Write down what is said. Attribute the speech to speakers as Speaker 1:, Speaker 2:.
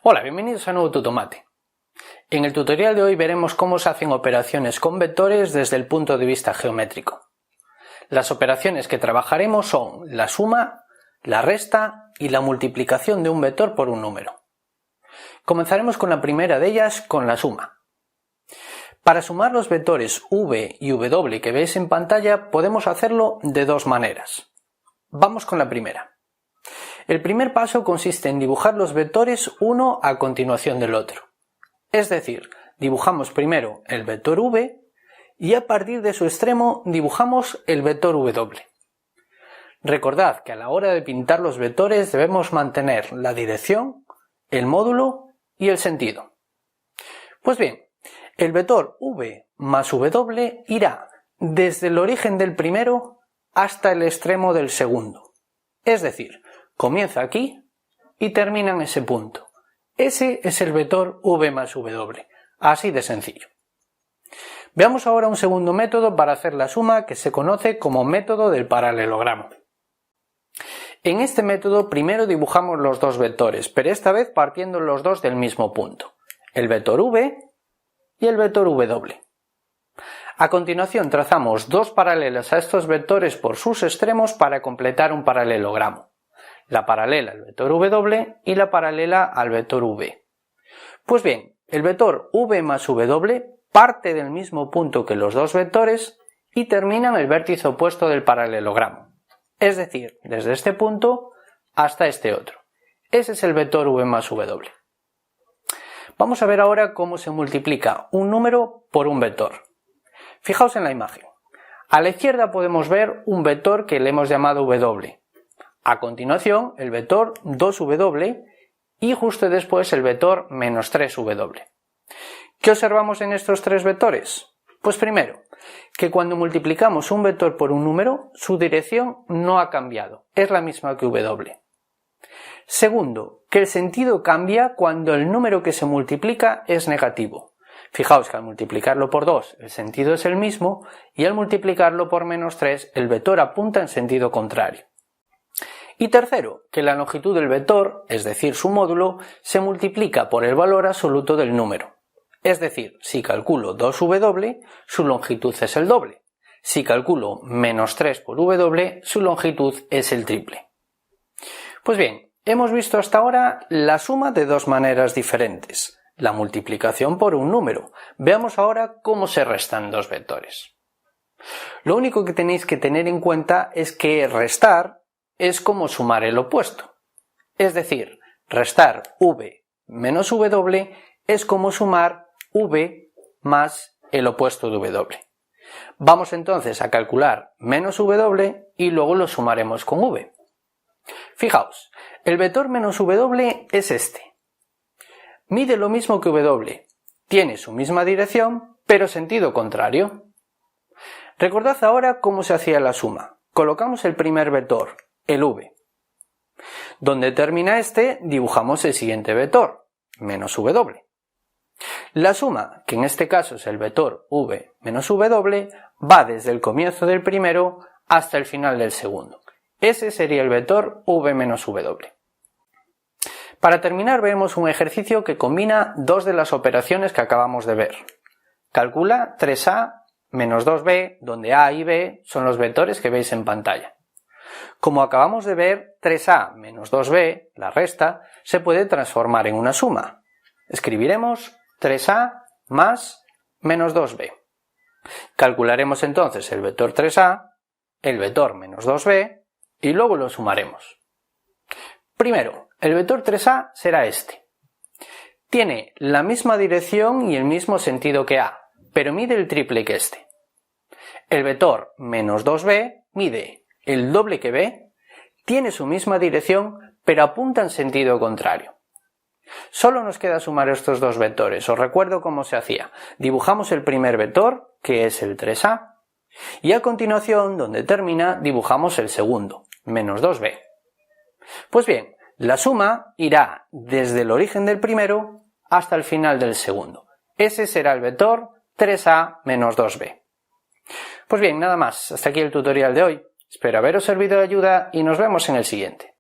Speaker 1: Hola, bienvenidos a Nuevo Tutomate. En el tutorial de hoy veremos cómo se hacen operaciones con vectores desde el punto de vista geométrico. Las operaciones que trabajaremos son la suma, la resta y la multiplicación de un vector por un número. Comenzaremos con la primera de ellas, con la suma. Para sumar los vectores v y w que veis en pantalla podemos hacerlo de dos maneras. Vamos con la primera. El primer paso consiste en dibujar los vectores uno a continuación del otro. Es decir, dibujamos primero el vector v y a partir de su extremo dibujamos el vector w. Recordad que a la hora de pintar los vectores debemos mantener la dirección, el módulo y el sentido. Pues bien, el vector v más w irá desde el origen del primero hasta el extremo del segundo. Es decir, comienza aquí y termina en ese punto. Ese es el vector v más w, así de sencillo. Veamos ahora un segundo método para hacer la suma que se conoce como método del paralelogramo. En este método primero dibujamos los dos vectores, pero esta vez partiendo los dos del mismo punto, el vector v y el vector w. A continuación trazamos dos paralelas a estos vectores por sus extremos para completar un paralelogramo. La paralela al vector w y la paralela al vector v. Pues bien, el vector v más w parte del mismo punto que los dos vectores y termina en el vértice opuesto del paralelogramo. Es decir, desde este punto hasta este otro. Ese es el vector v más w. Vamos a ver ahora cómo se multiplica un número por un vector. Fijaos en la imagen. A la izquierda podemos ver un vector que le hemos llamado w. A continuación, el vector 2w y justo después el vector menos 3w. ¿Qué observamos en estos tres vectores? Pues primero, que cuando multiplicamos un vector por un número, su dirección no ha cambiado, es la misma que w. Segundo, que el sentido cambia cuando el número que se multiplica es negativo. Fijaos que al multiplicarlo por 2 el sentido es el mismo y al multiplicarlo por menos 3 el vector apunta en sentido contrario. Y tercero, que la longitud del vector, es decir su módulo, se multiplica por el valor absoluto del número. Es decir, si calculo 2w, su longitud es el doble. Si calculo menos 3 por w, su longitud es el triple. Pues bien, hemos visto hasta ahora la suma de dos maneras diferentes, la multiplicación por un número. Veamos ahora cómo se restan dos vectores. Lo único que tenéis que tener en cuenta es que restar es como sumar el opuesto. Es decir, restar v menos w es como sumar v más el opuesto de w. Vamos entonces a calcular menos w y luego lo sumaremos con v. Fijaos, el vector menos w es este. Mide lo mismo que w, tiene su misma dirección, pero sentido contrario. Recordad ahora cómo se hacía la suma. Colocamos el primer vector, el v. Donde termina este, dibujamos el siguiente vector, menos w. La suma, que en este caso es el vector v menos w, va desde el comienzo del primero hasta el final del segundo. Ese sería el vector v menos w. Para terminar veremos un ejercicio que combina dos de las operaciones que acabamos de ver. Calcula 3a menos 2b, donde a y b son los vectores que veis en pantalla. Como acabamos de ver, 3a menos 2b, la resta, se puede transformar en una suma. Escribiremos 3a más menos 2b. Calcularemos entonces el vector 3a, el vector menos 2b y luego lo sumaremos. Primero, el vector 3a será este. Tiene la misma dirección y el mismo sentido que a, pero mide el triple que este. El vector menos 2b mide el doble que b, tiene su misma dirección, pero apunta en sentido contrario. Solo nos queda sumar estos dos vectores. Os recuerdo cómo se hacía. Dibujamos el primer vector, que es el 3a, y a continuación, donde termina, dibujamos el segundo, menos 2b. Pues bien, la suma irá desde el origen del primero hasta el final del segundo. Ese será el vector 3a menos 2b. Pues bien, nada más. Hasta aquí el tutorial de hoy. Espero haberos servido de ayuda y nos vemos en el siguiente.